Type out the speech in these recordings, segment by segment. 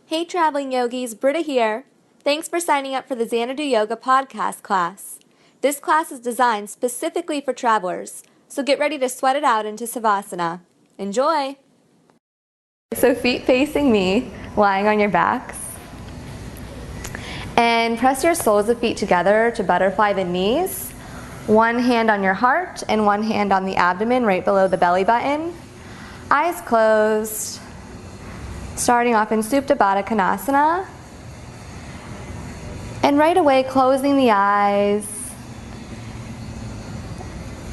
Hey traveling yogis, Britta here. Thanks for signing up for the Xanadu Yoga podcast class. This class is designed specifically for travelers, so get ready to sweat it out into Savasana. Enjoy! So feet facing me, lying on your backs. And press your soles of feet together to butterfly the knees. One hand on your heart and one hand on the abdomen right below the belly button. Eyes closed. Starting off in Supta Baddha Konasana. And right away closing the eyes.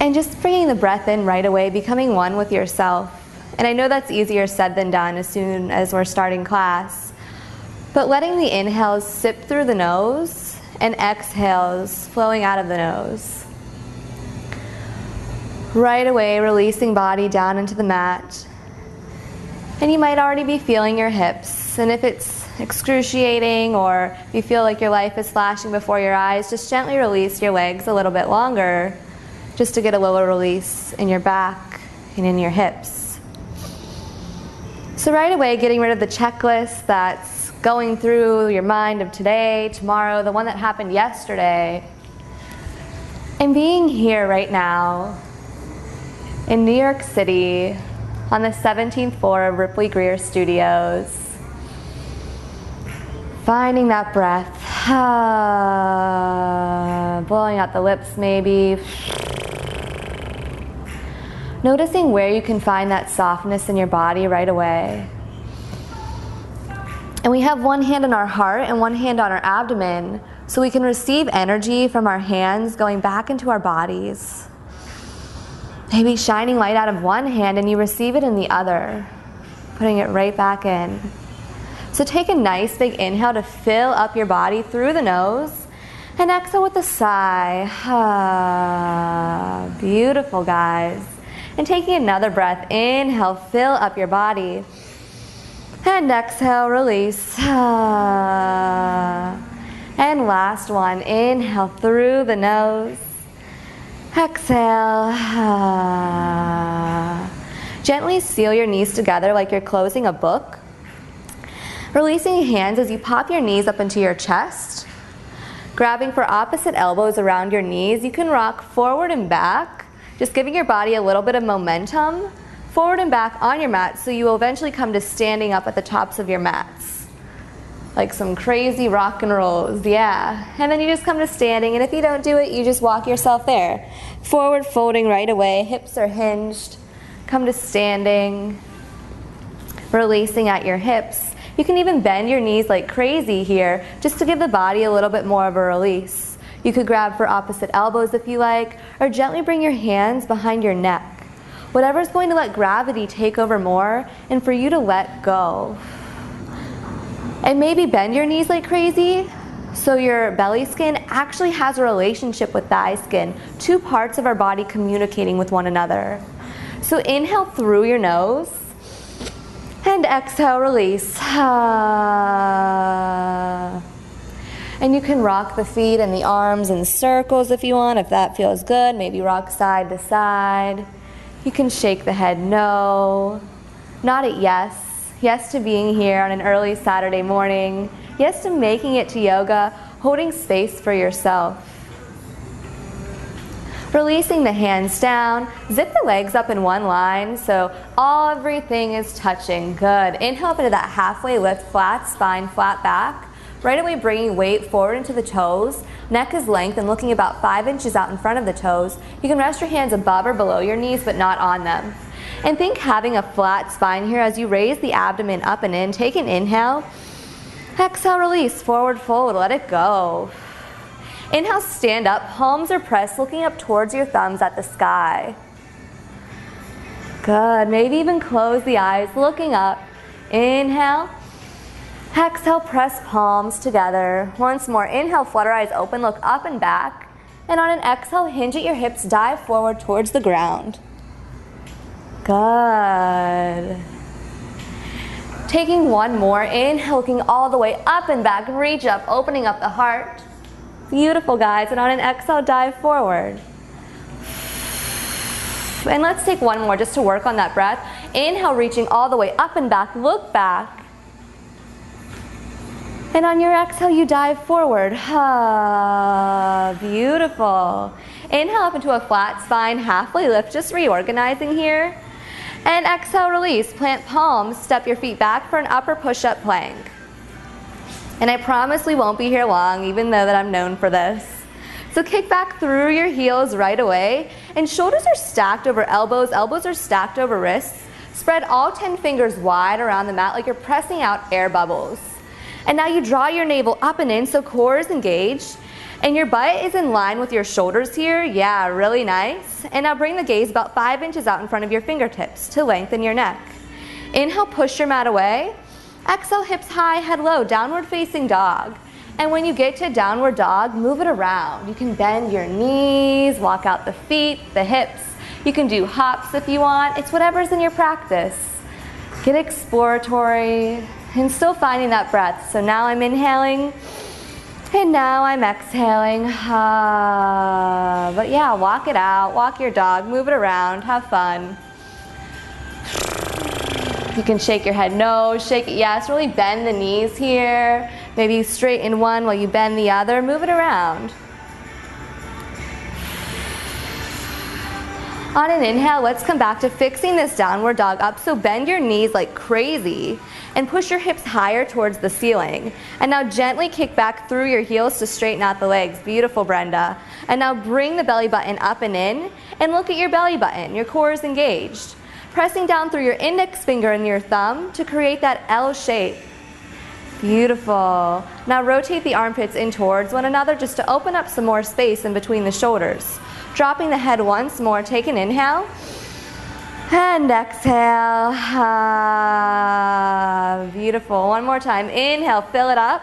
And just bringing the breath in right away, becoming one with yourself. And I know that's easier said than done as soon as we're starting class. But letting the inhales sip through the nose and exhales flowing out of the nose. Right away releasing body down into the mat. And you might already be feeling your hips. And if it's excruciating or you feel like your life is flashing before your eyes, just gently release your legs a little bit longer just to get a lower release in your back and in your hips. So right away getting rid of the checklist that's going through your mind of today, tomorrow, the one that happened yesterday. And being here right now in New York City on the 17th floor of Ripley Greer Studios. Finding that breath. Blowing out the lips maybe. Noticing where you can find that softness in your body right away. And we have one hand on our heart and one hand on our abdomen, so we can receive energy from our hands going back into our bodies. Maybe shining light out of one hand and you receive it in the other, putting it right back in. So take a nice big inhale to fill up your body through the nose and exhale with a sigh. Beautiful, guys. And taking another breath, inhale, fill up your body. And exhale, release. And last one, inhale through the nose. Exhale. Gently seal your knees together like you're closing a book. Releasing hands as you pop your knees up into your chest. Grabbing for opposite elbows around your knees. You can rock forward and back, just giving your body a little bit of momentum. Forward and back on your mat, so you will eventually come to standing up at the tops of your mats. Like some crazy rock and rolls, yeah. And then you just come to standing, and if you don't do it, you just walk yourself there. Forward folding right away, hips are hinged. Come to standing. Releasing at your hips. You can even bend your knees like crazy here, just to give the body a little bit more of a release. You could grab for opposite elbows if you like, or gently bring your hands behind your neck. Whatever's going to let gravity take over more and for you to let go. And maybe bend your knees like crazy so your belly skin actually has a relationship with thigh skin, two parts of our body communicating with one another. So inhale through your nose and exhale, release. And you can rock the feet and the arms in circles if you want, if that feels good. Maybe rock side to side. You can shake the head no, nod it yes. Yes to being here on an early Saturday morning. Yes to making it to yoga, holding space for yourself. Releasing the hands down, zip the legs up in one line so everything is touching. Good. Inhale up into that halfway lift, flat spine, flat back. Right away bringing weight forward into the toes. Neck is lengthened, looking about 5 inches out in front of the toes. You can rest your hands above or below your knees, but not on them. And think having a flat spine here as you raise the abdomen up and in. Take an inhale. Exhale, release, forward fold, let it go. Inhale, stand up, palms are pressed, looking up towards your thumbs at the sky. Good, maybe even close the eyes, looking up. Inhale. Exhale, press palms together. Once more, inhale, flutter eyes open, look up and back. And on an exhale, hinge at your hips, dive forward towards the ground. Good. Taking one more, inhale, looking all the way up and back, reach up, opening up the heart. Beautiful, guys. And on an exhale, dive forward. And let's take one more just to work on that breath. Inhale, reaching all the way up and back, look back. And on your exhale, you dive forward. Beautiful. Inhale up into a flat spine, halfway lift, just reorganizing here. And exhale, release. Plant palms, step your feet back for an upper push-up plank. And I promise we won't be here long, even though that I'm known for this. So kick back through your heels right away, and shoulders are stacked over elbows, elbows are stacked over wrists. Spread all 10 fingers wide around the mat like you're pressing out air bubbles. And now you draw your navel up and in so core is engaged, and your butt is in line with your shoulders here. Yeah, really nice. And now bring the gaze about 5 inches out in front of your fingertips to lengthen your neck. Inhale, push your mat away. Exhale, hips high, head low, downward facing dog. And when you get to downward dog, move it around. You can bend your knees, walk out the feet, the hips. You can do hops if you want. It's whatever's in your practice. Get exploratory and still finding that breath. So now I'm inhaling and now I'm exhaling. But yeah, walk it out, walk your dog, move it around, have fun. You can shake your head no, shake it yes, really bend the knees here. Maybe straighten one while you bend the other, move it around. On an inhale, let's come back to fixing this downward dog up. So bend your knees like crazy and push your hips higher towards the ceiling. And now gently kick back through your heels to straighten out the legs. Beautiful, Brenda. And now bring the belly button up and in, and look at your belly button. Your core is engaged. Pressing down through your index finger and your thumb to create that L shape. Beautiful. Now rotate the armpits in towards one another just to open up some more space in between the shoulders. Dropping the head once more, take an inhale. And exhale. Beautiful. One more time. Inhale, fill it up.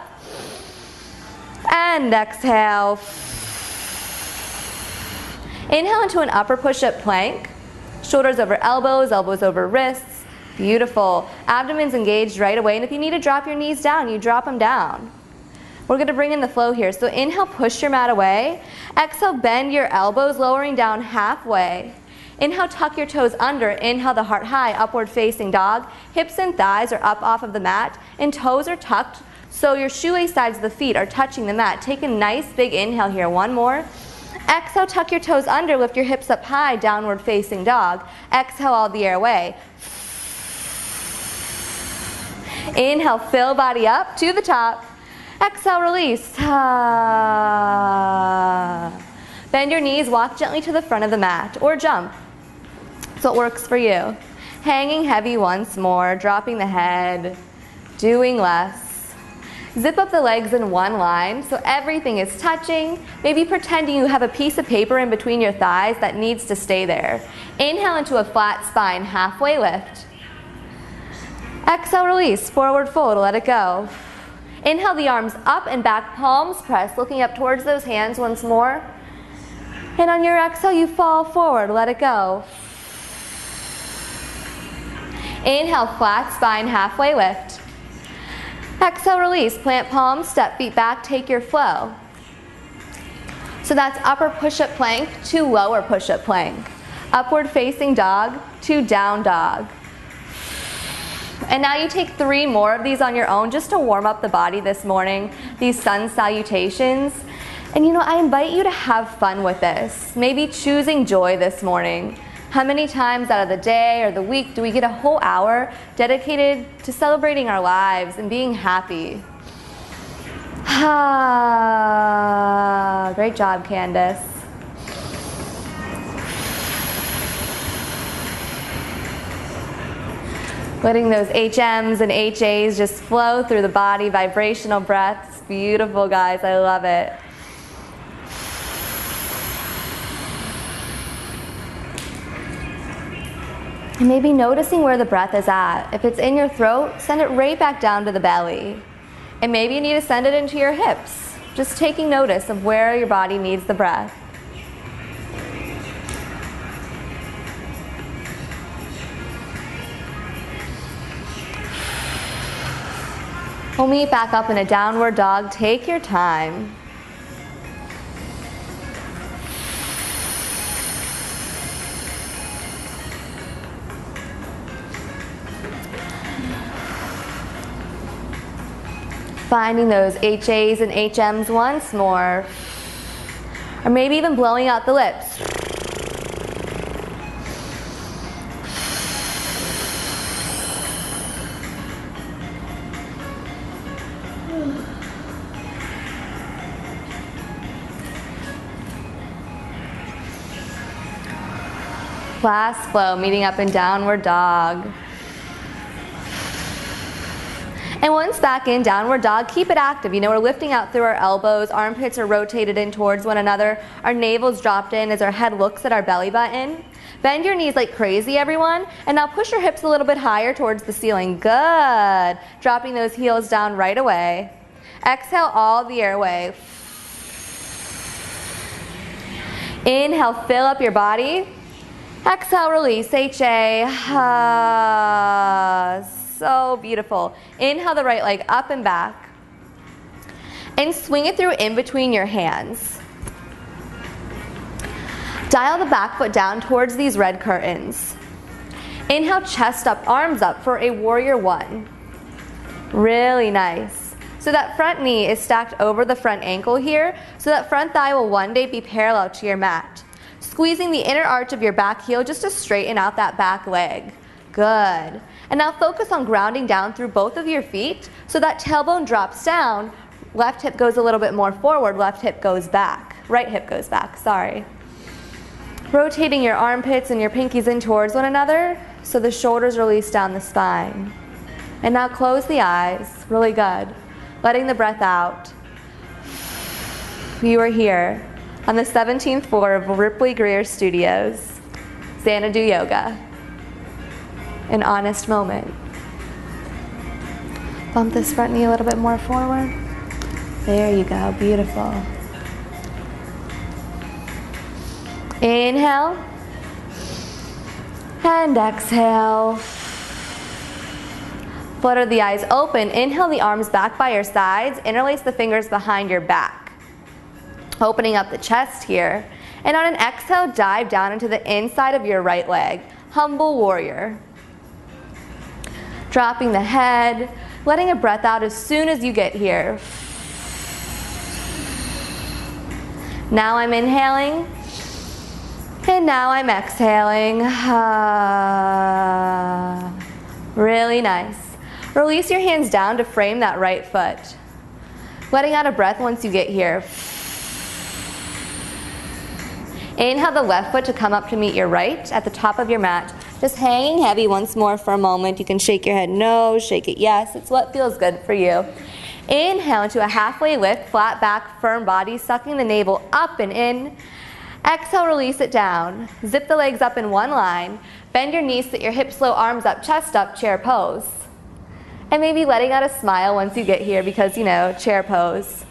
And exhale. Inhale into an upper push-up plank. Shoulders over elbows, elbows over wrists. Beautiful. Abdomen's engaged right away. And if you need to drop your knees down, you drop them down. We're going to bring in the flow here. So inhale, push your mat away. Exhale, bend your elbows, lowering down halfway. Inhale, tuck your toes under. Inhale, the heart high, upward facing dog. Hips and thighs are up off of the mat, and toes are tucked, so your shoelace sides of the feet are touching the mat. Take a nice big inhale here. One more. Exhale, tuck your toes under, lift your hips up high, downward facing dog. Exhale all the air away. Inhale, fill body up to the top. Exhale, release. Bend your knees, walk gently to the front of the mat, or jump. So it works for you. Hanging heavy once more, dropping the head, doing less. Zip up the legs in one line so everything is touching. Maybe pretending you have a piece of paper in between your thighs that needs to stay there. Inhale into a flat spine, halfway lift. Exhale, release, forward fold, let it go. Inhale the arms up and back, palms pressed, looking up towards those hands once more. And on your exhale, you fall forward, let it go. Inhale, flat spine, halfway lift. Exhale, release, plant palms, step feet back, take your flow. So that's upper push-up plank to lower push-up plank. Upward facing dog to down dog. And now you take 3 more of these on your own just to warm up the body this morning, these sun salutations. And I invite you to have fun with this. Maybe choosing joy this morning. How many times out of the day or the week do we get a whole hour dedicated to celebrating our lives and being happy? Great job, Candace. Letting those HMs and HAs just flow through the body, vibrational breaths. Beautiful, guys, I love it. And maybe noticing where the breath is at. If it's in your throat, send it right back down to the belly. And maybe you need to send it into your hips. Just taking notice of where your body needs the breath. We'll meet back up in a downward dog. Take your time. Finding those HAs and HMs once more. Or maybe even blowing out the lips. Last flow, meeting up in downward dog. And once back in downward dog, keep it active. You know, we're lifting out through our elbows, armpits are rotated in towards one another, our navel's dropped in as our head looks at our belly button. Bend your knees like crazy, everyone. And now push your hips a little bit higher towards the ceiling. Good. Dropping those heels down right away. Exhale all the airway. Inhale, fill up your body. Exhale, release, HA. So beautiful. Inhale the right leg up and back. And swing it through in between your hands. Dial the back foot down towards these red curtains. Inhale, chest up, arms up for a warrior one. Really nice. So that front knee is stacked over the front ankle here, so that front thigh will one day be parallel to your mat. Squeezing the inner arch of your back heel just to straighten out that back leg. Good. And now focus on grounding down through both of your feet so that tailbone drops down, left hip goes a little bit more forward, left hip goes back. Right hip goes back, sorry. Rotating your armpits and your pinkies in towards one another so the shoulders release down the spine. And now close the eyes, really good. Letting the breath out. You are here on the 17th floor of Ripley Greer Studios, Xanadu Yoga. An honest moment. Bump this front knee a little bit more forward. There you go, beautiful. Inhale. And exhale. Flutter the eyes open. Inhale the arms back by your sides. Interlace the fingers behind your back. Opening up the chest here. And on an exhale, dive down into the inside of your right leg. Humble warrior. Dropping the head, letting a breath out as soon as you get here. Now I'm inhaling, and now I'm exhaling. Really nice. Release your hands down to frame that right foot. Letting out a breath once you get here. Inhale the left foot to come up to meet your right at the top of your mat. Just hanging heavy once more for a moment. You can shake your head no, shake it yes. It's what feels good for you. Inhale into a halfway lift, flat back, firm body, sucking the navel up and in. Exhale, release it down. Zip the legs up in one line. Bend your knees, sit your hips low, arms up, chest up, chair pose. And maybe letting out a smile once you get here because, you know, chair pose.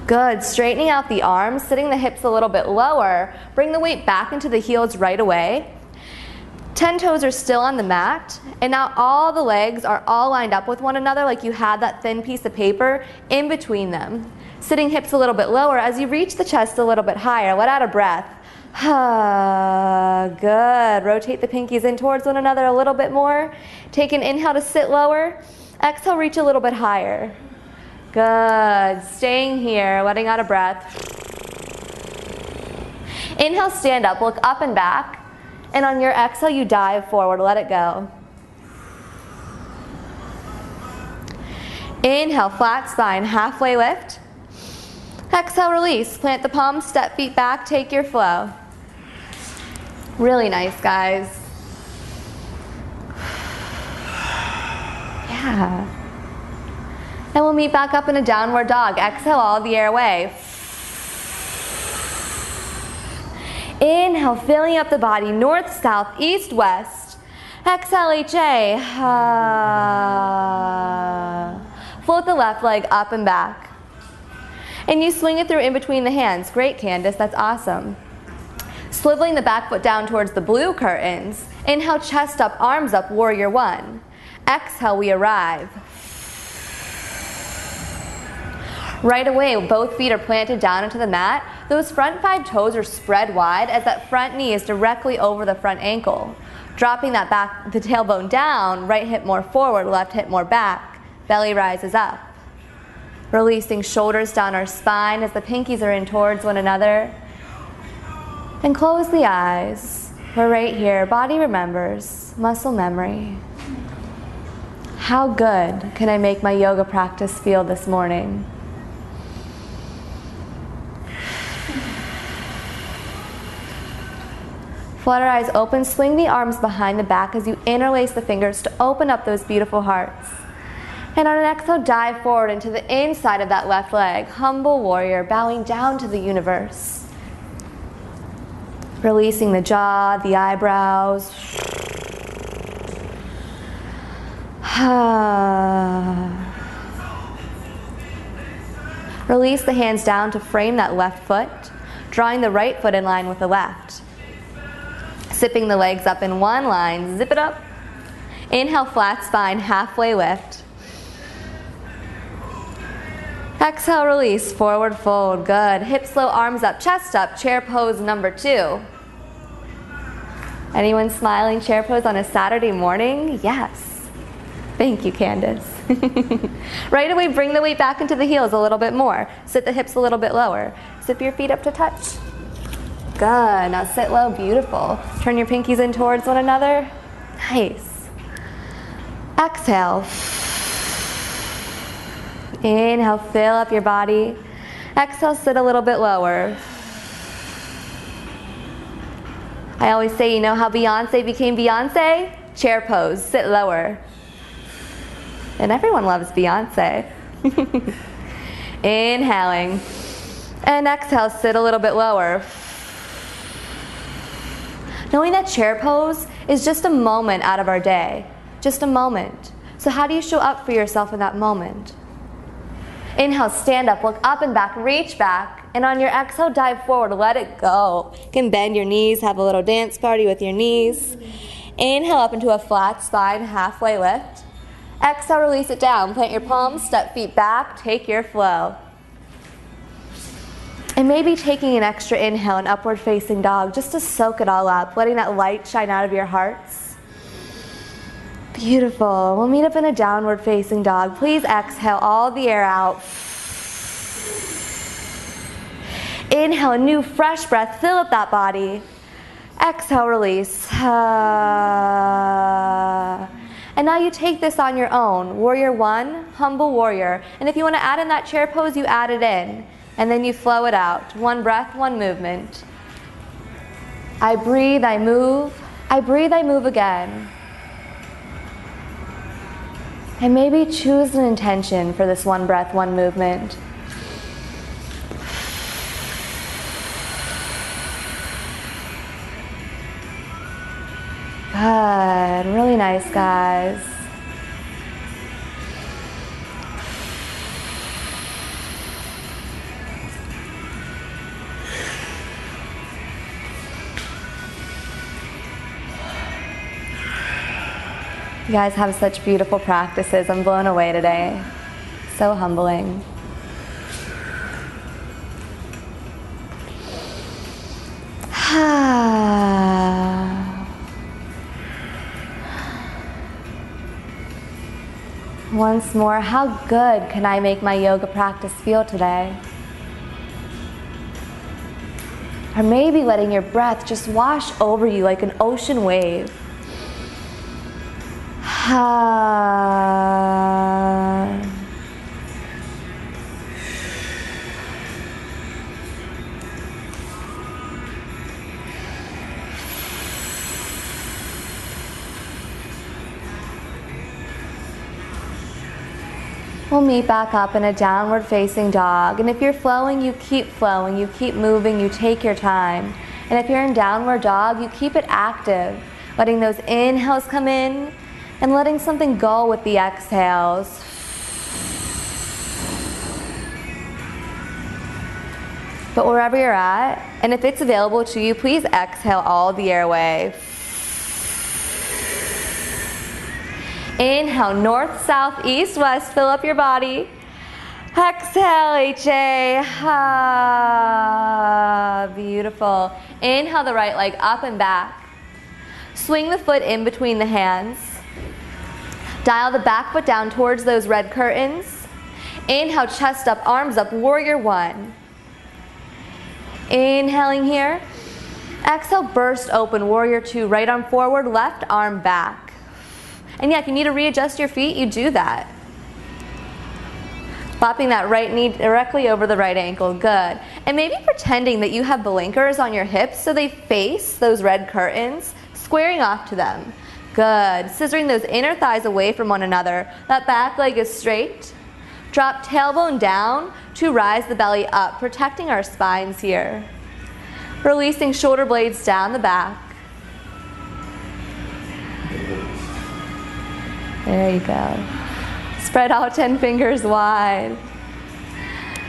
Good. Straightening out the arms, sitting the hips a little bit lower. Bring the weight back into the heels right away. 10 toes are still on the mat. And now all the legs are all lined up with one another like you had that thin piece of paper in between them. Sitting hips a little bit lower as you reach the chest a little bit higher. Let out a breath. Good. Rotate the pinkies in towards one another a little bit more. Take an inhale to sit lower. Exhale, reach a little bit higher. Good. Staying here, letting out a breath. Inhale, stand up, look up and back. And on your exhale, you dive forward, let it go. Inhale, flat spine, halfway lift. Exhale, release. Plant the palms, step feet back, take your flow. Really nice, guys. Yeah. And we'll meet back up in a downward dog. Exhale all the air away. Inhale, filling up the body, north, south, east, west. Exhale, HA. Float the left leg up and back. And you swing it through in between the hands. Great, Candace, that's awesome. Swiveling the back foot down towards the blue curtains. Inhale, chest up, arms up, warrior one. Exhale, we arrive. Right away, both feet are planted down into the mat. Those front 5 toes are spread wide as that front knee is directly over the front ankle. Dropping that back, the tailbone down, right hip more forward, left hip more back. belly rises up. Releasing shoulders down our spine as the pinkies are in towards one another. And close the eyes. We're right here. Body remembers. Muscle memory. How good can I make my yoga practice feel this morning? Flutter eyes open, swing the arms behind the back as you interlace the fingers to open up those beautiful hearts. And on an exhale, dive forward into the inside of that left leg. Humble warrior, bowing down to the universe. Releasing the jaw, the eyebrows. Release the hands down to frame that left foot, drawing the right foot in line with the left. Zipping the legs up in one line, zip it up. Inhale, flat spine, halfway lift. Exhale, release, forward fold, good. Hips low, arms up, chest up, chair pose number 2. Anyone smiling chair pose on a Saturday morning? Yes. Thank you, Candace. Right away, bring the weight back into the heels a little bit more. Sit the hips a little bit lower. Zip your feet up to touch. Good, now sit low, beautiful. Turn your pinkies in towards one another. Nice. Exhale. Inhale, fill up your body. Exhale, sit a little bit lower. I always say, you know how Beyonce became Beyonce? Chair pose, sit lower. And everyone loves Beyonce. Inhaling. And exhale, sit a little bit lower. Knowing that chair pose is just a moment out of our day. Just a moment. So how do you show up for yourself in that moment? Inhale, stand up, look up and back, reach back. And on your exhale, dive forward, let it go. You can bend your knees, have a little dance party with your knees. Inhale up into a flat spine, halfway lift. Exhale, release it down. Plant your palms, step feet back, take your flow. And maybe taking an extra inhale, an upward facing dog, just to soak it all up, letting that light shine out of your hearts. Beautiful. We'll meet up in a downward facing dog. Please exhale all the air out. Inhale, a new fresh breath, fill up that body. Exhale, release. And now you take this on your own. Warrior 1, humble warrior. And if you want to add in that chair pose, you add it in. And then you flow it out. One breath, one movement. I breathe, I move. I breathe, I move again. And maybe choose an intention for this one breath, one movement. Good, really nice, guys. You guys have such beautiful practices. I'm blown away today. So humbling. Once more, how good can I make my yoga practice feel today? Or maybe letting your breath just wash over you like an ocean wave. We'll meet back up in a downward facing dog. And if you're flowing, you keep moving, you take your time. And if you're in downward dog, you keep it active, letting those inhales come in and letting something go with the exhales. But wherever you're at, and if it's available to you, please exhale all the airway. Inhale, north, south, east, west, fill up your body. Exhale, HA. Beautiful. Inhale the right leg up and back. Swing the foot in between the hands. Dial the back foot down towards those red curtains. Inhale, chest up, arms up, warrior one. Inhaling here. Exhale, burst open, warrior two. Right arm forward, left arm back. And yeah, if you need to readjust your feet, you do that. Flopping that right knee directly over the right ankle, good. And maybe pretending that you have blinkers on your hips so they face those red curtains, squaring off to them. Good. Scissoring those inner thighs away from one another. That back leg is straight. Drop tailbone down to rise the belly up, protecting our spines here. Releasing shoulder blades down the back. There you go. Spread out 10 fingers wide.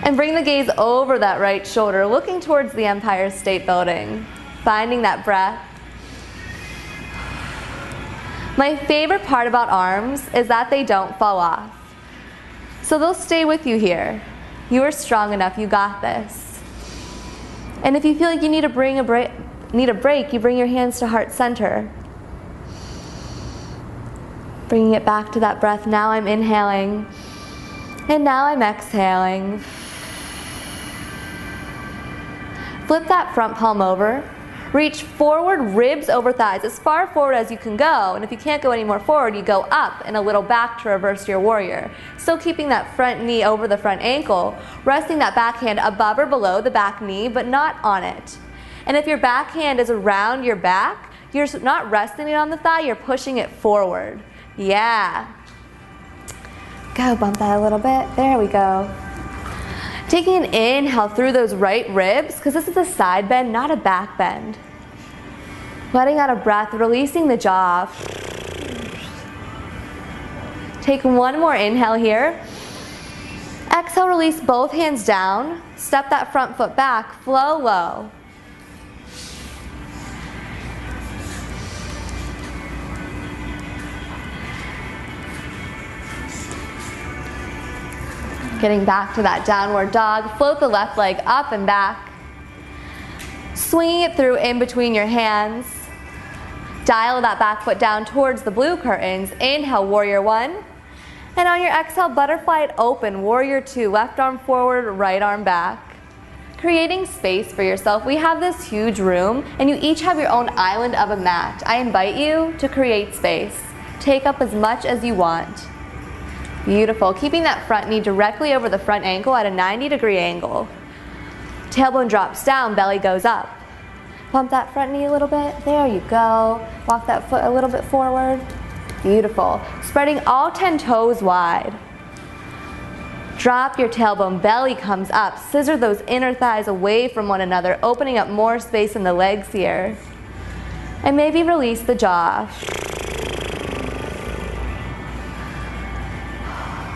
And bring the gaze over that right shoulder, looking towards the Empire State Building. Finding that breath. My favorite part about arms is that they don't fall off. So they'll stay with you here. You are strong enough, you got this. And if you feel like you need a break, you bring your hands to heart center. Bringing it back to that breath. Now I'm inhaling. And now I'm exhaling. Flip that front palm over. Reach forward, ribs over thighs, as far forward as you can go. And if you can't go any more forward, you go up and a little back to reverse your warrior. Still keeping that front knee over the front ankle, resting that back hand above or below the back knee, but not on it. And if your back hand is around your back, you're not resting it on the thigh, you're pushing it forward. Yeah. Go, bump that a little bit. There we go. Taking an inhale through those right ribs, because this is a side bend, not a back bend. Letting out a breath, releasing the jaw. Take one more inhale here. Exhale, release both hands down. Step that front foot back, flow low. Getting back to that downward dog. Float the left leg up and back. Swinging it through in between your hands. Dial that back foot down towards the blue curtains. Inhale, warrior one. And on your exhale, butterfly it open, warrior two. Left arm forward, right arm back. Creating space for yourself. We have this huge room, and you each have your own island of a mat. I invite you to create space. Take up as much as you want. Beautiful. Keeping that front knee directly over the front ankle at a 90-degree angle. Tailbone drops down, belly goes up. Pump that front knee a little bit. There you go. Walk that foot a little bit forward. Beautiful. Spreading all 10 toes wide. Drop your tailbone, belly comes up. Scissor those inner thighs away from one another, opening up more space in the legs here. And maybe release the jaw.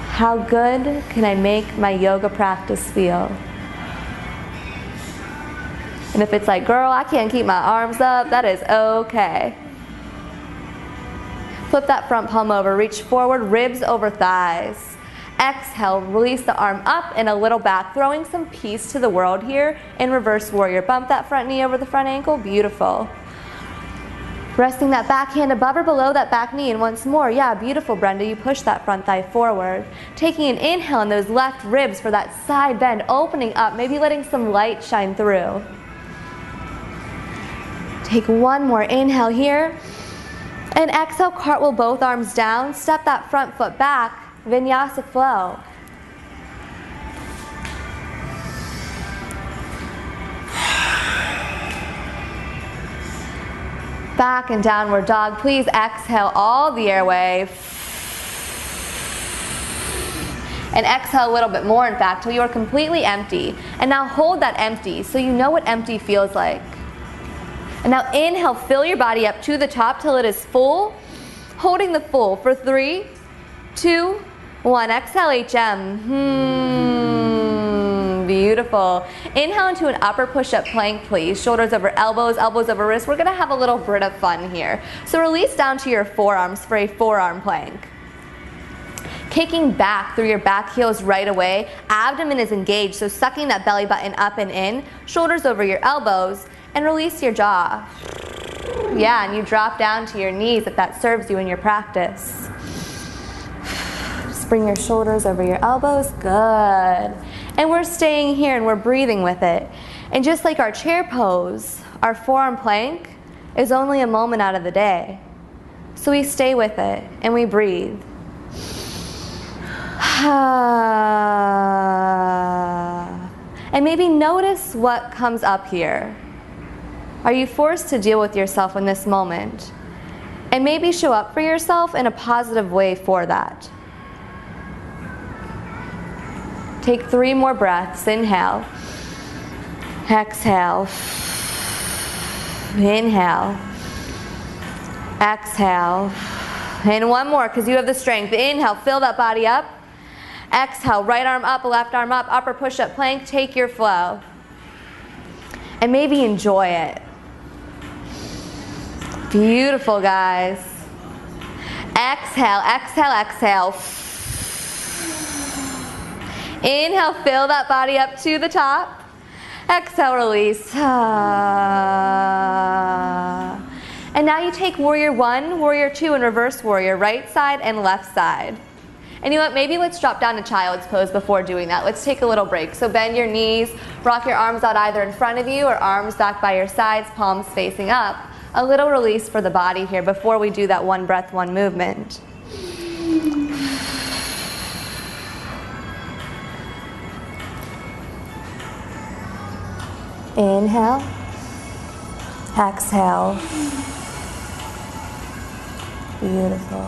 How good can I make my yoga practice feel? And if it's like, girl, I can't keep my arms up, that is okay. Flip that front palm over, reach forward, ribs over thighs. Exhale, release the arm up and a little back, throwing some peace to the world here in reverse warrior. Bump that front knee over the front ankle, beautiful. Resting that back hand above or below that back knee, and once more, yeah, beautiful, Brenda, you push that front thigh forward. Taking an inhale in those left ribs for that side bend, opening up, maybe letting some light shine through. Take one more inhale here, and exhale, cartwheel both arms down, step that front foot back, vinyasa flow. Back and downward dog. Please exhale all the airway. And exhale a little bit more, in fact, till you are completely empty. And now hold that empty so you know what empty feels like. And now inhale, fill your body up to the top till it is full. Holding the full for 3, 2, 1. Exhale, HM. Beautiful. Inhale into an upper push-up plank, please. Shoulders over elbows, elbows over wrists. We're gonna have a little bit of fun here. So release down to your forearms for a forearm plank. Kicking back through your back heels right away. Abdomen is engaged, so sucking that belly button up and in. Shoulders over your elbows, and release your jaw. Yeah, and you drop down to your knees if that serves you in your practice. bring your shoulders over your elbows. Good. And we're staying here and we're breathing with it. And just like our chair pose, our forearm plank is only a moment out of the day. So we stay with it and we breathe. And maybe notice what comes up here. Are you forced to deal with yourself in this moment? And maybe show up for yourself in a positive way for that. Take 3 more breaths. Inhale. Exhale. Inhale. Exhale. And one more because you have the strength. Inhale, fill that body up. Exhale, right arm up, left arm up, upper push-up plank. Take your flow. And maybe enjoy it. Beautiful, guys. Exhale, exhale, exhale. Inhale, fill that body up to the top. Exhale, release. And now you take warrior 1, warrior 2, and reverse warrior, right side and left side. And you know what, maybe let's drop down to child's pose before doing that. Let's take a little break. So bend your knees, rock your arms out either in front of you or arms back by your sides, palms facing up. A little release for the body here before we do that 1 breath, 1 movement. Inhale, exhale. Beautiful.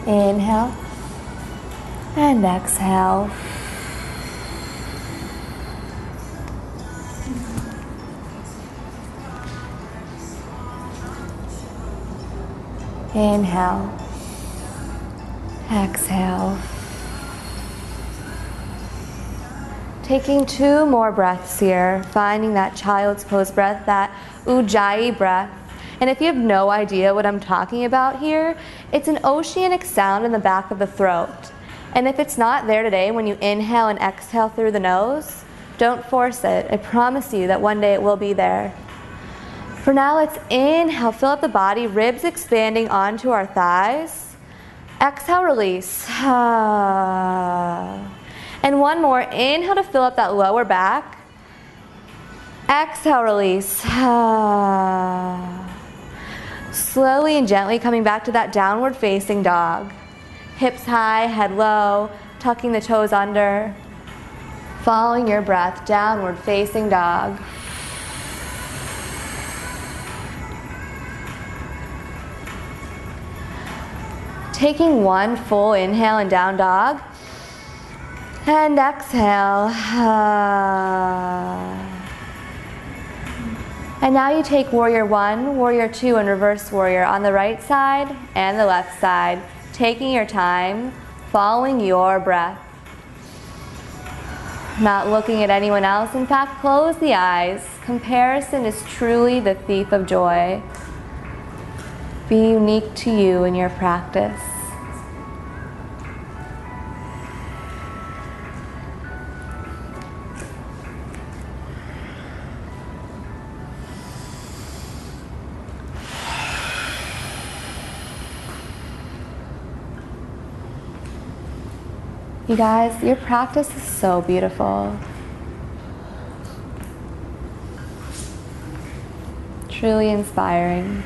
Inhale and exhale. Inhale, exhale. Taking 2 more breaths here, finding that child's pose breath, that Ujjayi breath. And if you have no idea what I'm talking about here, it's an oceanic sound in the back of the throat. And if it's not there today when you inhale and exhale through the nose, don't force it. I promise you that one day it will be there. For now, let's inhale, fill up the body, ribs expanding onto our thighs. Exhale, release. And one more, inhale to fill up that lower back. Exhale, release. Slowly and gently coming back to that downward facing dog. Hips high, head low, tucking the toes under. Following your breath, downward facing dog. Taking 1 full inhale and down dog. And exhale. And now you take warrior 1, warrior 2, and reverse warrior on the right side and the left side, taking your time, following your breath. Not looking at anyone else. In fact, close the eyes. Comparison is truly the thief of joy. Be unique to you in your practice. You guys, your practice is so beautiful. Truly inspiring.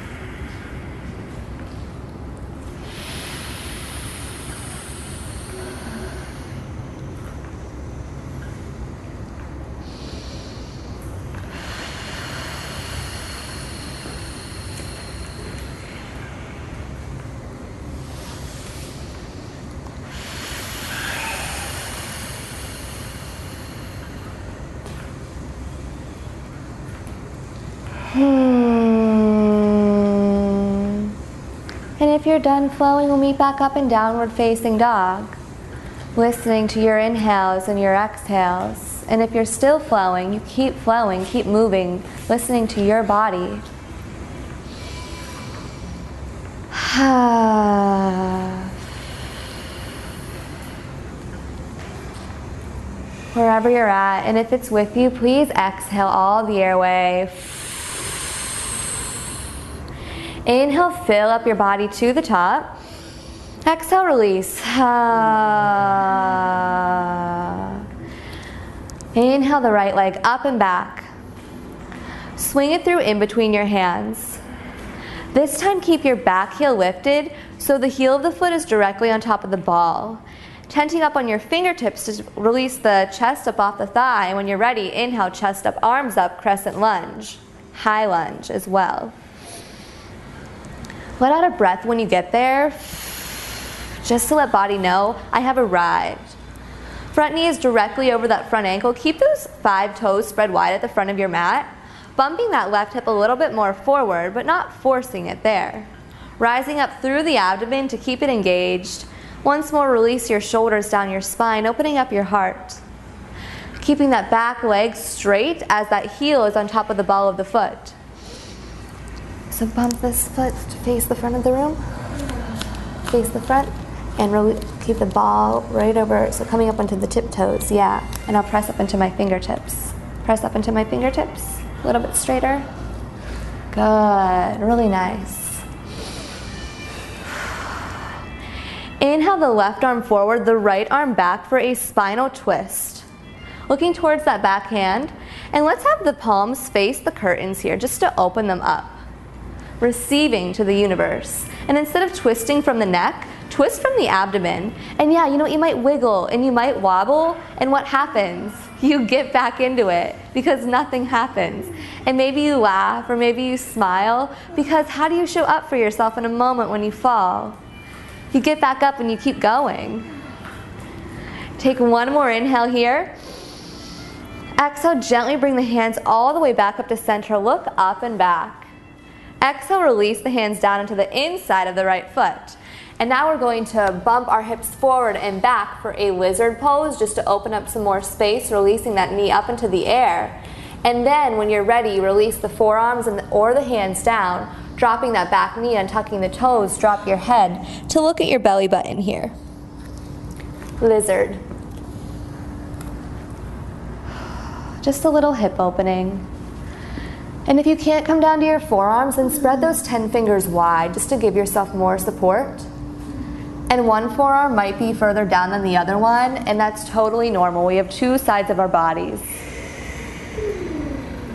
And if you're done flowing, we'll meet back up in downward facing dog, listening to your inhales and your exhales. And if you're still flowing, you keep flowing, keep moving, listening to your body. Wherever you're at, and if it's with you, please exhale all the airway. Inhale, fill up your body to the top. Exhale, release. Inhale the right leg up and back. Swing it through in between your hands. This time keep your back heel lifted so the heel of the foot is directly on top of the ball. Tenting up on your fingertips to release the chest up off the thigh. And when you're ready, inhale, chest up, arms up, crescent lunge. High lunge as well. Let out a breath when you get there, just to let body know I have arrived. Front knee is directly over that front ankle. Keep those 5 toes spread wide at the front of your mat, bumping that left hip a little bit more forward, but not forcing it there. Rising up through the abdomen to keep it engaged. Once more, release your shoulders down your spine, opening up your heart. Keeping that back leg straight as that heel is on top of the ball of the foot. So bump this foot to face the front of the room. Face the front. And really keep the ball right over, so coming up onto the tiptoes, yeah. And I'll press up into my fingertips. Press up into my fingertips. A little bit straighter. Good, really nice. Inhale the left arm forward, the right arm back for a spinal twist. Looking towards that back hand, and let's have the palms face the curtains here just to open them up. Receiving to the universe. And instead of twisting from the neck, twist from the abdomen. And yeah, you know, you might wiggle and you might wobble, and what happens? You get back into it because nothing happens. And maybe you laugh or maybe you smile, because how do you show up for yourself in a moment when you fall? You get back up and you keep going. Take one more inhale here. Exhale, gently bring the hands all the way back up to center. Look up and back. Exhale, release the hands down into the inside of the right foot. And now we're going to bump our hips forward and back for a lizard pose, just to open up some more space, releasing that knee up into the air. And then when you're ready, release the forearms or the hands down, dropping that back knee, untucking the toes, drop your head to look at your belly button here. Lizard. Just a little hip opening. And if you can't come down to your forearms, then spread those 10 fingers wide just to give yourself more support. And one forearm might be further down than the other one, and that's totally normal. We have 2 sides of our bodies.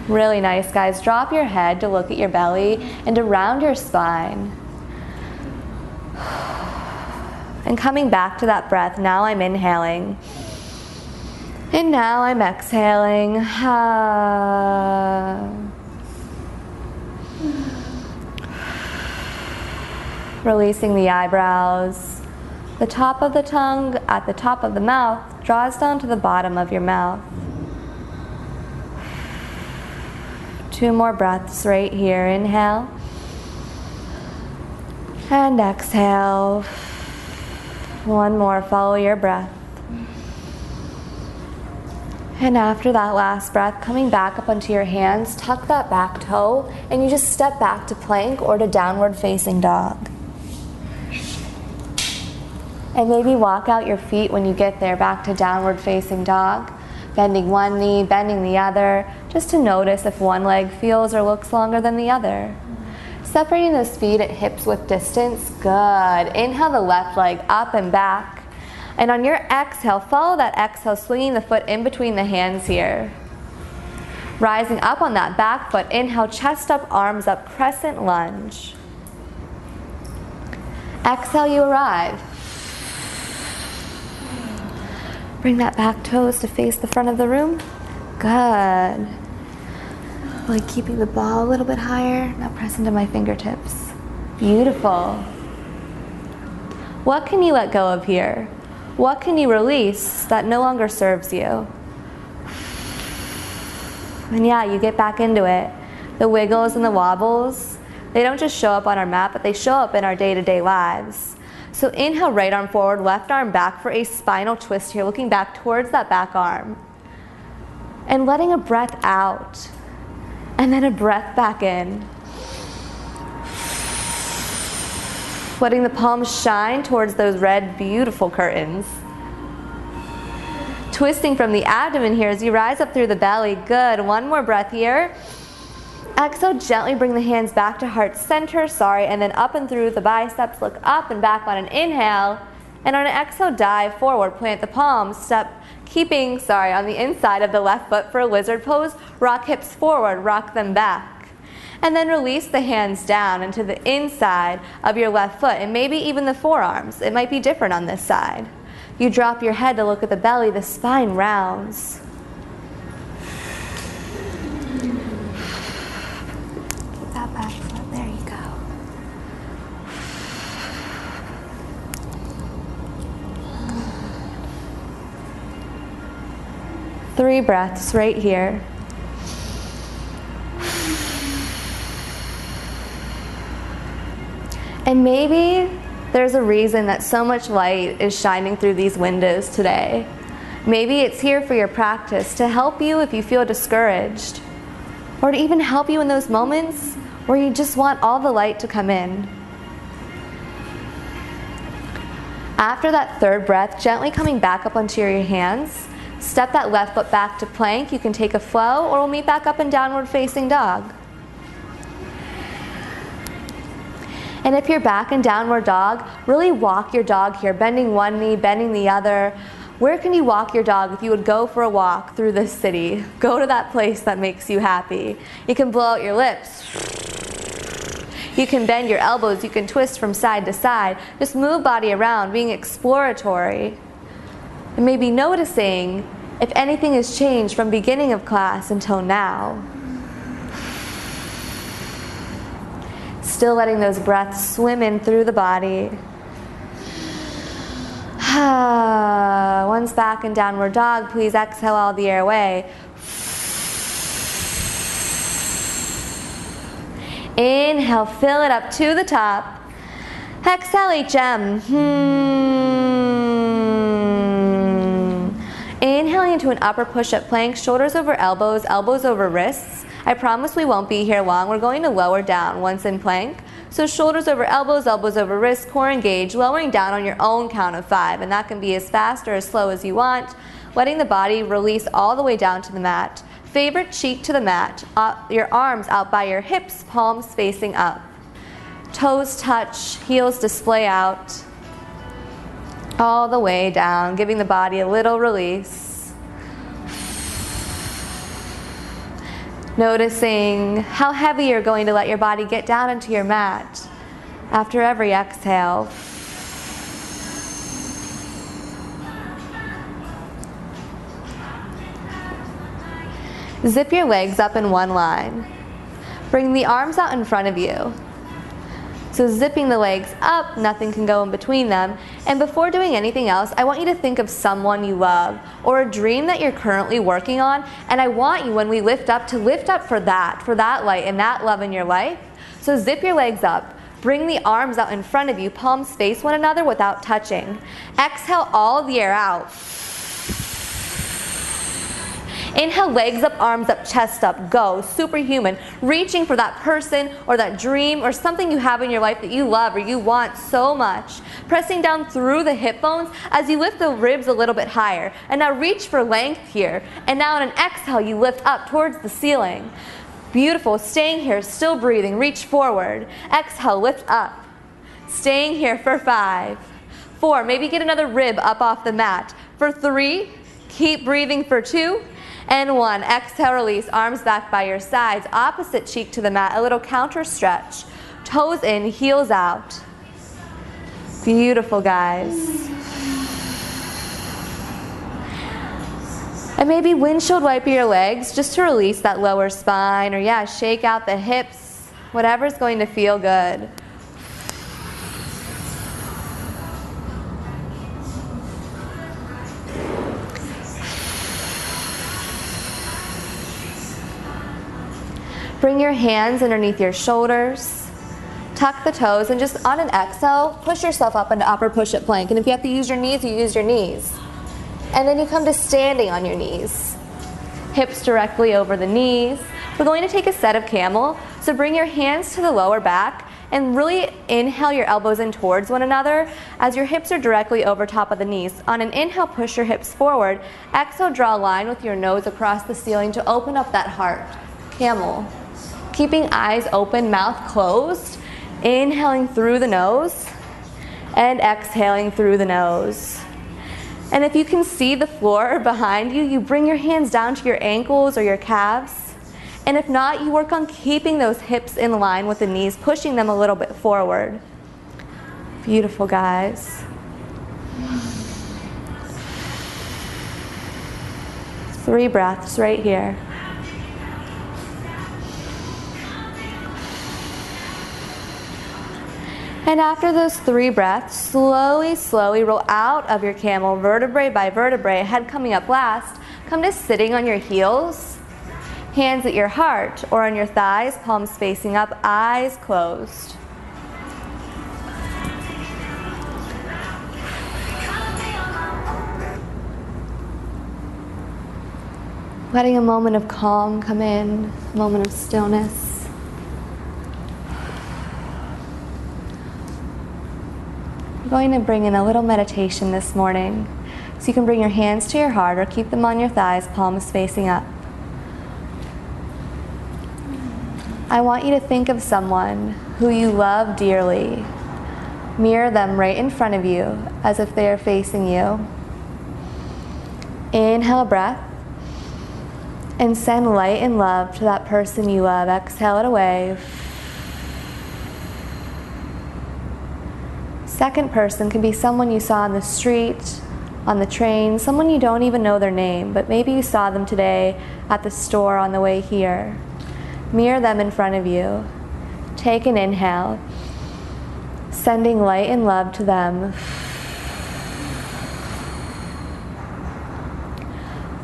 Really nice, guys. Drop your head to look at your belly and around your spine. And coming back to that breath, now I'm inhaling. And now I'm exhaling. Releasing the eyebrows. The top of the tongue at the top of the mouth draws down to the bottom of your mouth. 2 more breaths right here. Inhale. And exhale. 1 more. Follow your breath. And after that last breath, coming back up onto your hands, tuck that back toe, and you just step back to plank or to downward facing dog. And maybe walk out your feet when you get there back to downward facing dog, bending one knee, bending the other, just to notice if one leg feels or looks longer than the other. Separating those feet at hips width distance, good. Inhale the left leg up and back. And on your exhale, follow that exhale, swinging the foot in between the hands here. Rising up on that back foot, inhale, chest up, arms up, crescent lunge. Exhale, you arrive. Bring that back toes to face the front of the room. Good. Like keeping the ball a little bit higher. Now press into my fingertips. Beautiful. What can you let go of here? What can you release that no longer serves you? And yeah, you get back into it. The wiggles and the wobbles, they don't just show up on our mat, but they show up in our day-to-day lives. So inhale, right arm forward, left arm back for a spinal twist here, looking back towards that back arm. And letting a breath out, and then a breath back in. Letting the palms shine towards those red, beautiful curtains. Twisting from the abdomen here as you rise up through the belly. Good. 1 more breath here. Exhale, gently bring the hands back to heart center, and then up and through the biceps, look up and back on an inhale. And on an exhale, dive forward, plant the palms, step, keeping, on the inside of the left foot for a lizard pose, rock hips forward, rock them back. And then release the hands down into the inside of your left foot, and maybe even the forearms. It might be different on this side. You drop your head to look at the belly, the spine rounds. Keep that back foot, there you go. Three breaths right here. And maybe there's a reason that so much light is shining through these windows today. Maybe it's here for your practice to help you if you feel discouraged, or to even help you in those moments where you just want all the light to come in. After that third breath, gently coming back up onto your hands, step that left foot back to plank. You can take a flow, or we'll meet back up in downward facing dog. And if you're back in downward dog, really walk your dog here, bending one knee, bending the other. Where can you walk your dog if you would go for a walk through this city? Go to that place that makes you happy. You can blow out your lips. You can bend your elbows. You can twist from side to side. Just move body around, being exploratory. And maybe noticing if anything has changed from beginning of class until now. Still letting those breaths swim in through the body. Once back in downward dog, please exhale all the air away. Inhale, fill it up to the top. Exhale, HM. Inhaling into an upper push-up plank, shoulders over elbows, elbows over wrists. I promise we won't be here long. We're going to lower down once in plank. So shoulders over elbows, elbows over wrists, core engaged, lowering down on your own count of 5. And that can be as fast or as slow as you want. Letting the body release all the way down to the mat. Favorite cheek to the mat. Your arms out by your hips, palms facing up. Toes touch, heels display out. All the way down, giving the body a little release. Noticing how heavy you're going to let your body get down into your mat after every exhale. Zip your legs up in one line. Bring the arms out in front of you. So zipping the legs up, nothing can go in between them. And before doing anything else, I want you to think of someone you love or a dream that you're currently working on. And I want you, when we lift up, to lift up for that light and that love in your life. So zip your legs up. Bring the arms out in front of you, palms face one another without touching. Exhale all the air out. Inhale, legs up, arms up, chest up, go, superhuman, reaching for that person or that dream or something you have in your life that you love or you want so much. Pressing down through the hip bones as you lift the ribs a little bit higher. And now reach for length here. And now on an exhale, you lift up towards the ceiling. Beautiful, staying here, still breathing, reach forward. Exhale, lift up. Staying here for 5, 4, maybe get another rib up off the mat. For 3, keep breathing for 2, and 1. Exhale, release, arms back by your sides, opposite cheek to the mat, a little counter stretch. Toes in, heels out. Beautiful, guys. And maybe windshield wipe your legs just to release that lower spine, or shake out the hips, whatever's going to feel good. Bring your hands underneath your shoulders. Tuck the toes, and just on an exhale, push yourself up into upper push-up plank. And if you have to use your knees, you use your knees. And then you come to standing on your knees. Hips directly over the knees. We're going to take a set of camel. So bring your hands to the lower back and really inhale your elbows in towards one another as your hips are directly over top of the knees. On an inhale, push your hips forward. Exhale, draw a line with your nose across the ceiling to open up that heart. Camel. Keeping eyes open, mouth closed. Inhaling through the nose and exhaling through the nose. And if you can see the floor behind you, you bring your hands down to your ankles or your calves. And if not, you work on keeping those hips in line with the knees, pushing them a little bit forward. Beautiful, guys. 3 breaths right here. And after those 3 breaths, slowly roll out of your camel, vertebrae by vertebrae, head coming up last. Come to sitting on your heels, hands at your heart or on your thighs, palms facing up, eyes closed. Letting a moment of calm come in, a moment of stillness. We're going to bring in a little meditation this morning. So you can bring your hands to your heart or keep them on your thighs, palms facing up. I want you to think of someone who you love dearly. Mirror them right in front of you as if they are facing you. Inhale a breath. And send light and love to that person you love. Exhale it away. Second person can be someone you saw on the street, on the train, someone you don't even know their name, but maybe you saw them today at the store on the way here. Mirror them in front of you. Take an inhale, sending light and love to them.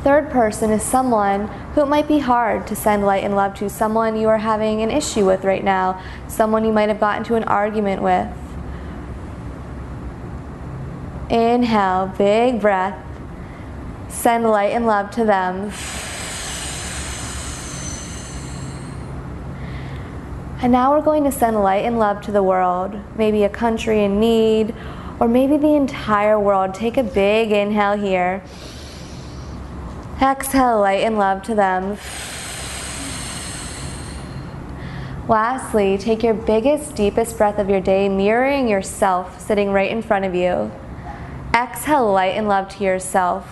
Third person is someone who it might be hard to send light and love to, someone you are having an issue with right now, someone you might have gotten into an argument with. Inhale, big breath. Send light and love to them. And now we're going to send light and love to the world, maybe a country in need, or maybe the entire world. Take a big inhale here. Exhale, light and love to them. Lastly, take your biggest, deepest breath of your day, mirroring yourself sitting right in front of you. Exhale, light and love to yourself.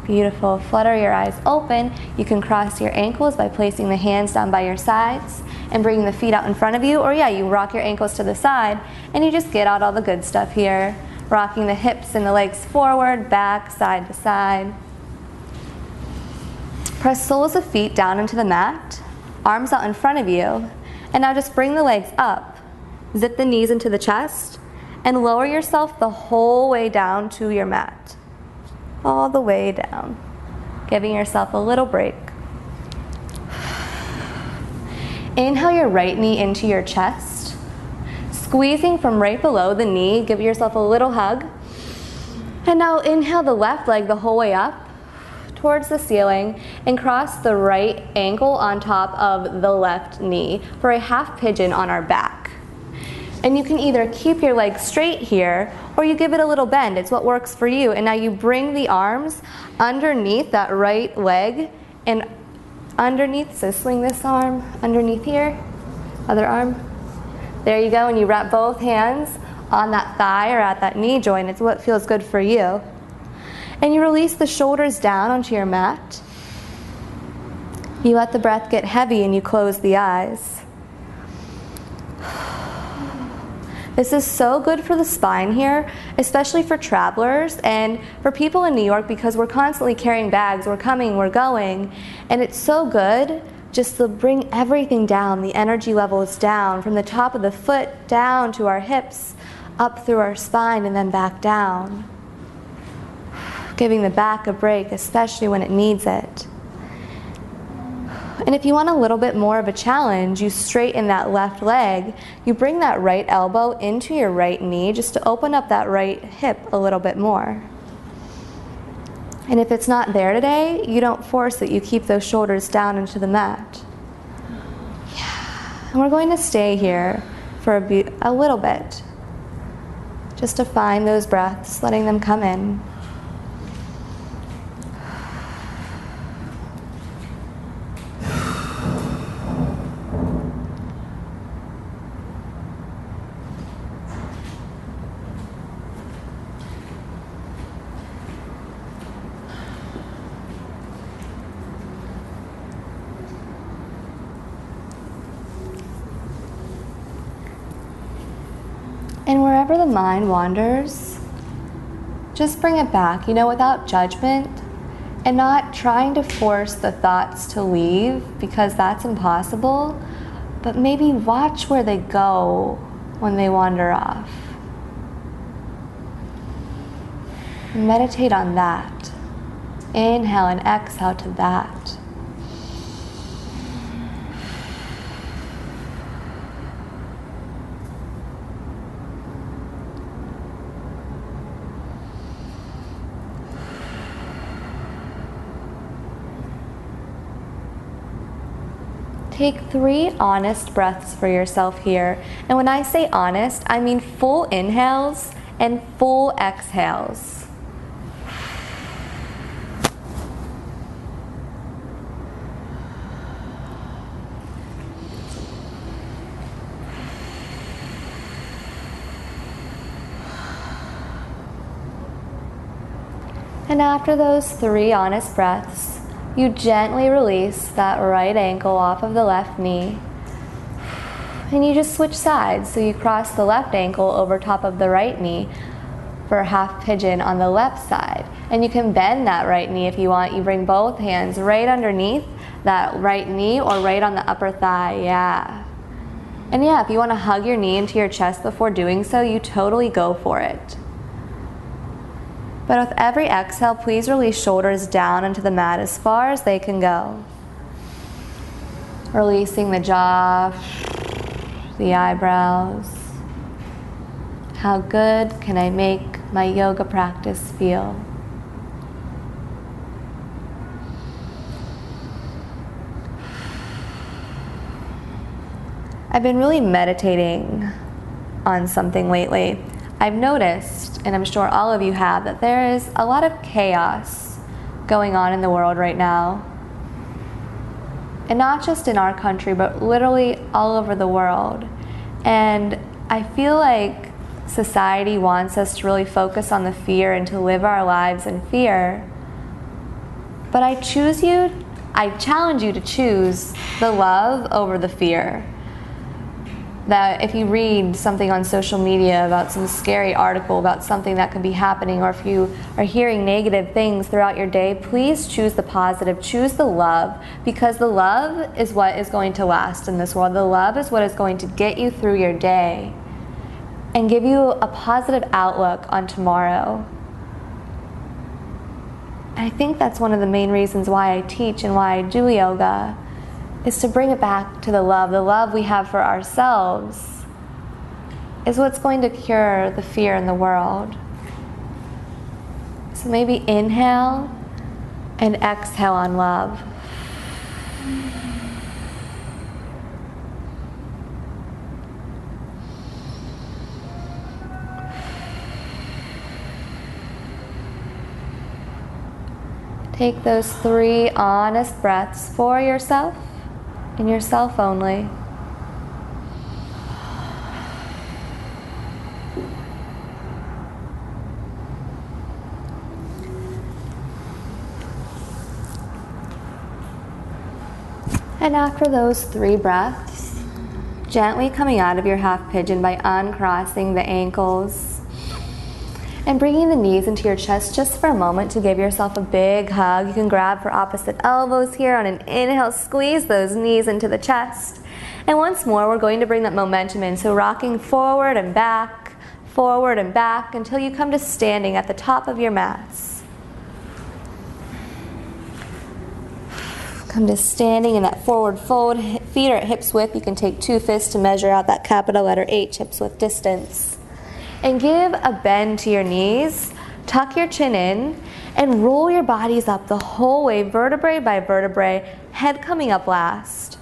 Beautiful. Flutter your eyes open. You can cross your ankles by placing the hands down by your sides and bringing the feet out in front of you. Or you rock your ankles to the side and you just get out all the good stuff here. Rocking the hips and the legs forward, back, side to side. Press soles of feet down into the mat, arms out in front of you, and now just bring the legs up. Zip the knees into the chest, and lower yourself the whole way down to your mat. All the way down, giving yourself a little break. Inhale your right knee into your chest. Squeezing from right below the knee, give yourself a little hug. And now inhale the left leg the whole way up towards the ceiling and cross the right ankle on top of the left knee for a half pigeon on our back. And you can either keep your leg straight here or you give it a little bend. It's what works for you. And now you bring the arms underneath that right leg and underneath, so swing this arm underneath here, other arm. There you go, and you wrap both hands on that thigh or at that knee joint. It's what feels good for you. And you release the shoulders down onto your mat. You let the breath get heavy and you close the eyes. This is so good for the spine here, especially for travelers and for people in New York because we're constantly carrying bags, we're coming, we're going, and it's so good just to bring everything down, the energy levels down, from the top of the foot down to our hips, up through our spine and then back down. Giving the back a break, especially when it needs it. And if you want a little bit more of a challenge, you straighten that left leg, you bring that right elbow into your right knee just to open up that right hip a little bit more. And if it's not there today, you don't force it. You keep those shoulders down into the mat. Yeah. And we're going to stay here for a little bit. Just to find those breaths, letting them come in. And wherever the mind wanders, just bring it back, without judgment, and not trying to force the thoughts to leave, because that's impossible, but maybe watch where they go when they wander off. And meditate on that. Inhale and exhale to that. Take 3 honest breaths for yourself here. And when I say honest, I mean full inhales and full exhales. And after those 3 honest breaths, you gently release that right ankle off of the left knee. And you just switch sides. So you cross the left ankle over top of the right knee for a half pigeon on the left side. And you can bend that right knee if you want. You bring both hands right underneath that right knee or right on the upper thigh. Yeah. And yeah, if you want to hug your knee into your chest before doing so, you totally go for it. But with every exhale, please release shoulders down into the mat as far as they can go. Releasing the jaw, the eyebrows. How good can I make my yoga practice feel? I've been really meditating on something lately. I've noticed, and I'm sure all of you have, that there is a lot of chaos going on in the world right now. And not just in our country, but literally all over the world. And I feel like society wants us to really focus on the fear and to live our lives in fear. But I challenge you to choose the love over the fear. That if you read something on social media about some scary article about something that could be happening, or if you are hearing negative things throughout your day, please choose the positive, choose the love, because the love is what is going to last in this world. The love is what is going to get you through your day and give you a positive outlook on tomorrow. And I think that's one of the main reasons why I teach and why I do yoga, is to bring it back to the love we have for ourselves is what's going to cure the fear in the world. So maybe inhale and exhale on love. Take those 3 honest breaths for yourself. And yourself only. And after those 3 breaths, gently coming out of your half pigeon by uncrossing the ankles and bringing the knees into your chest just for a moment to give yourself a big hug. You can grab for opposite elbows here. On an inhale, squeeze those knees into the chest. And once more, we're going to bring that momentum in. So rocking forward and back until you come to standing at the top of your mats. Come to standing in that forward fold. Feet are at hips width. You can take 2 fists to measure out that capital letter H, hips width distance. And give a bend to your knees, tuck your chin in, and roll your bodies up the whole way, vertebrae by vertebrae, head coming up last.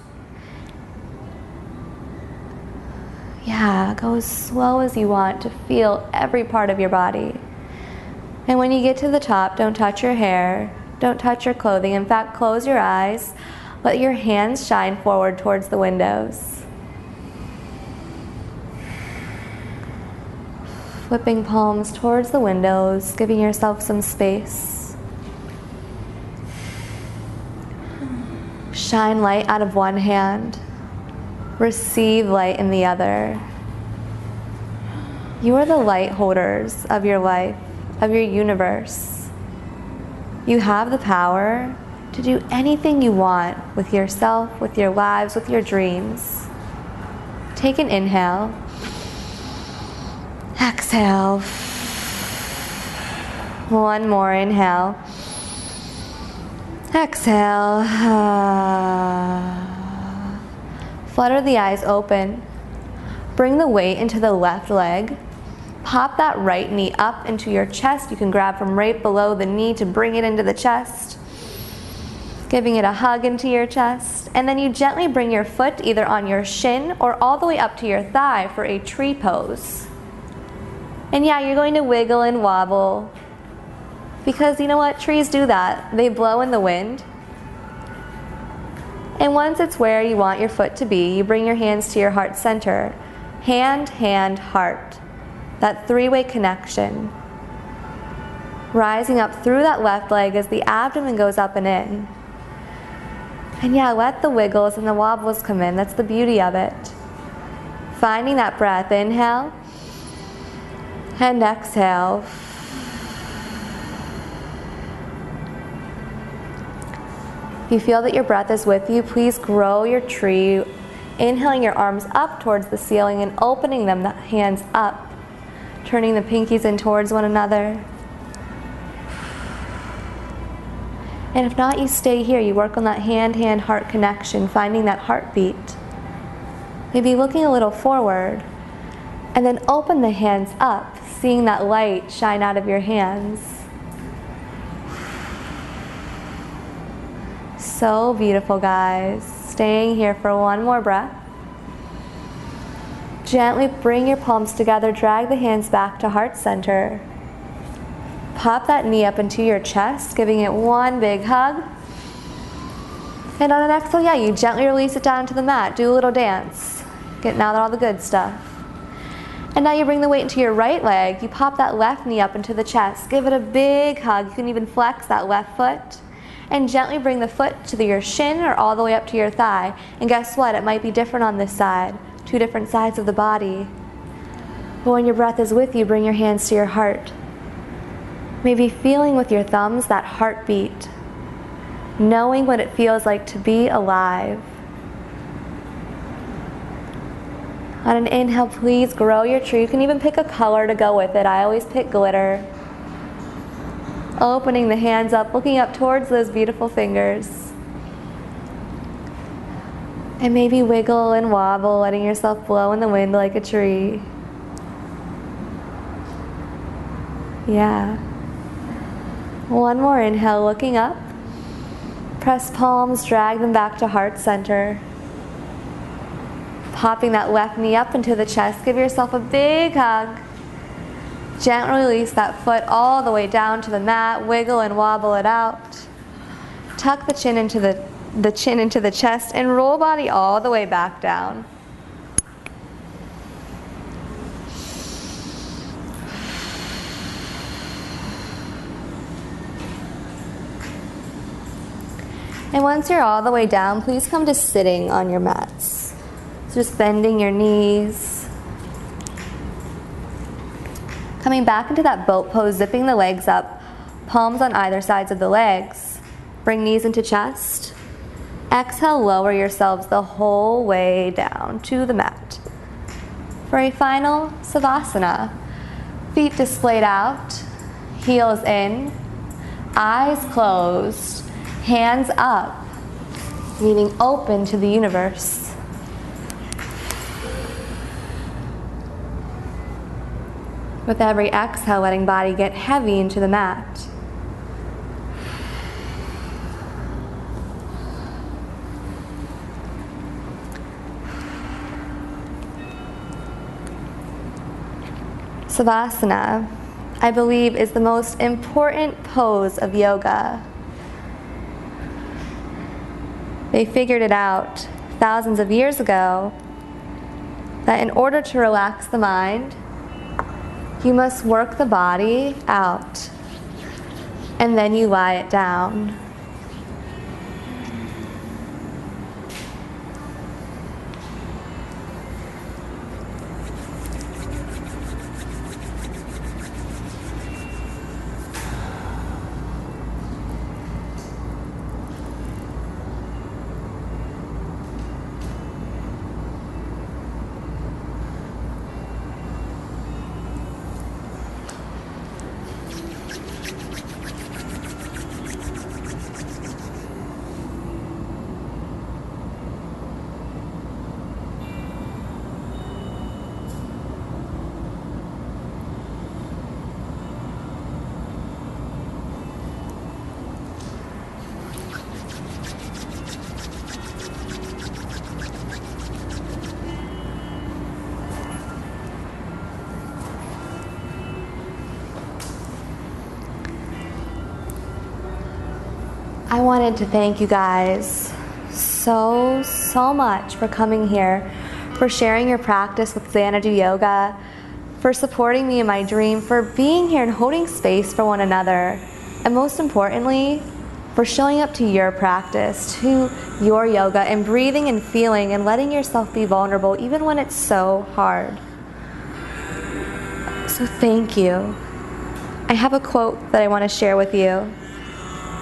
Yeah, go as slow as you want to feel every part of your body. And when you get to the top, don't touch your hair, don't touch your clothing. In fact, close your eyes, let your hands shine forward towards the windows. Flipping palms towards the windows, giving yourself some space. Shine light out of one hand. Receive light in the other. You are the light holders of your life, of your universe. You have the power to do anything you want with yourself, with your lives, with your dreams. Take an inhale. Exhale. One more inhale. Exhale. Flutter the eyes open. Bring the weight into the left leg. Pop that right knee up into your chest. You can grab from right below the knee to bring it into the chest. Giving it a hug into your chest. And then you gently bring your foot either on your shin or all the way up to your thigh for a tree pose. And yeah, you're going to wiggle and wobble. Because you know what? Trees do that. They blow in the wind. And once it's where you want your foot to be, you bring your hands to your heart center. Hand, hand, heart. That three-way connection. Rising up through that left leg as the abdomen goes up and in. And yeah, let the wiggles and the wobbles come in. That's the beauty of it. Finding that breath. Inhale. And exhale. If you feel that your breath is with you, please grow your tree, inhaling your arms up towards the ceiling and opening them, the hands up, turning the pinkies in towards one another. And if not, you stay here. You work on that hand-hand-heart connection, finding that heartbeat. Maybe looking a little forward, and then open the hands up, seeing that light shine out of your hands. So beautiful, guys. Staying here for one more breath. Gently bring your palms together, drag the hands back to heart center. Pop that knee up into your chest, giving it one big hug. And on an exhale, yeah, you gently release it down to the mat. Do a little dance. Getting out all the good stuff. And now you bring the weight into your right leg. You pop that left knee up into the chest. Give it a big hug. You can even flex that left foot. And gently bring the foot to your shin or all the way up to your thigh. And guess what? It might be different on this side. Two different sides of the body. But when your breath is with you, bring your hands to your heart. Maybe feeling with your thumbs that heartbeat. Knowing what it feels like to be alive. On an inhale, please grow your tree. You can even pick a color to go with it. I always pick glitter. Opening the hands up, looking up towards those beautiful fingers. And maybe wiggle and wobble, letting yourself blow in the wind like a tree. Yeah. One more inhale, looking up. Press palms, drag them back to heart center. Popping that left knee up into the chest, give yourself a big hug. Gently release that foot all the way down to the mat, wiggle and wobble it out. Tuck the chin into the chin into the chest and roll body all the way back down. And once you're all the way down, please come to sitting on your mats. So just bending your knees. Coming back into that boat pose, zipping the legs up, palms on either sides of the legs. Bring knees into chest. Exhale, lower yourselves the whole way down to the mat. For a final Savasana. Feet displayed out, heels in, eyes closed, hands up, meaning open to the universe. With every exhale, letting body get heavy into the mat. Savasana, I believe, is the most important pose of yoga. They figured it out thousands of years ago that in order to relax the mind, you must work the body out, and then you lie it down. I wanted to thank you guys so much for coming here, for sharing your practice with Xanadu Yoga, for supporting me in my dream, for being here and holding space for one another, and most importantly, for showing up to your practice, to your yoga, and breathing and feeling and letting yourself be vulnerable even when it's so hard. So thank you. I have a quote that I want to share with you,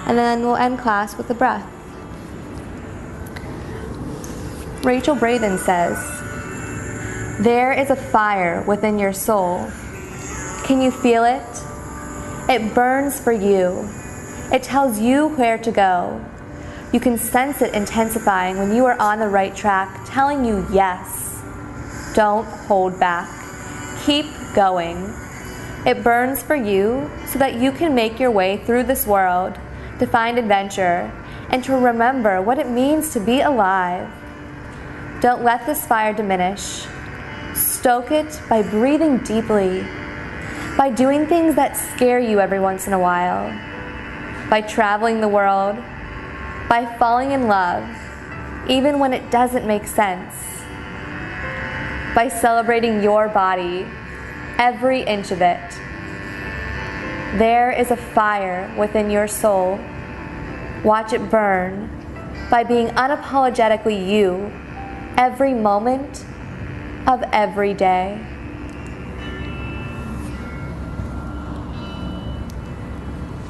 and then we'll end class with a breath. Rachel Braden says, "There is a fire within your soul. Can you feel it? It burns for you. It tells you where to go. You can sense it intensifying when you are on the right track, telling you yes. Don't hold back. Keep going. It burns for you so that you can make your way through this world, to find adventure, and to remember what it means to be alive. Don't let this fire diminish. Stoke it by breathing deeply, by doing things that scare you every once in a while, by traveling the world, by falling in love, even when it doesn't make sense, by celebrating your body, every inch of it. There is a fire within your soul. Watch it burn by being unapologetically you, every moment of every day."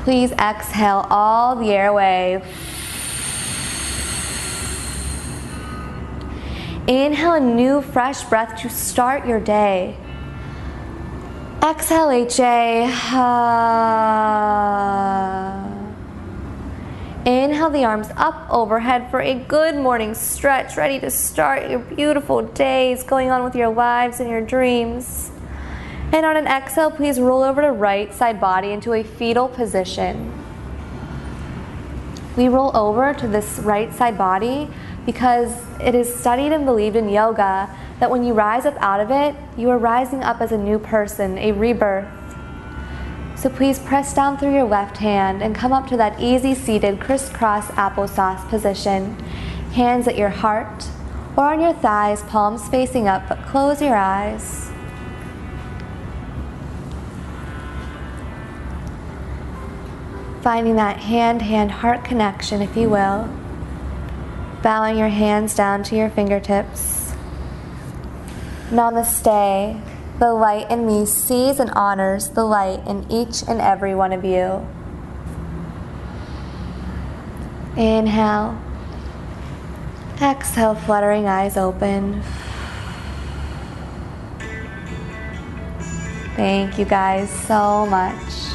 Please exhale all the air away. Inhale a new fresh breath to start your day. Exhale, HA. Inhale the arms up overhead for a good morning stretch, ready to start your beautiful days going on with your lives and your dreams. And on an exhale, please roll over to right side body into a fetal position. We roll over to this right side body because it is studied and believed in yoga that when you rise up out of it, you are rising up as a new person, a rebirth. So please press down through your left hand and come up to that easy seated crisscross applesauce position. Hands at your heart or on your thighs, palms facing up, but close your eyes. Finding that hand-heart connection, if you will. Bowing your hands down to your fingertips. Namaste. The light in me sees and honors the light in each and every one of you. Inhale. Exhale, fluttering eyes open. Thank you guys so much.